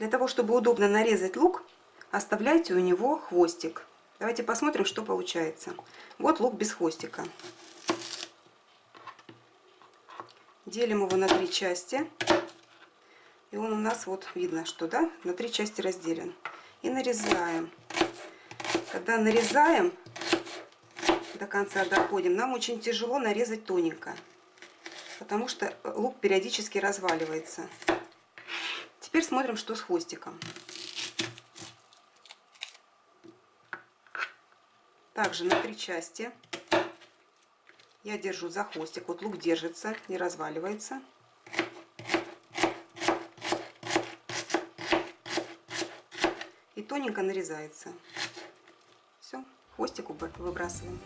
Для того, чтобы удобно нарезать лук, оставляйте у него хвостик. Давайте посмотрим, что получается. Вот лук без хвостика. Делим его на 3 части. И он у нас, вот видно, что да, на 3 части разделен. И нарезаем. Когда нарезаем, до конца доходим, нам очень тяжело нарезать тоненько, потому что лук периодически разваливается. Теперь смотрим, что с хвостиком. Также на 3 части я держу за хвостик. Вот лук держится, не разваливается. И тоненько нарезается. Все, хвостик выбрасываем.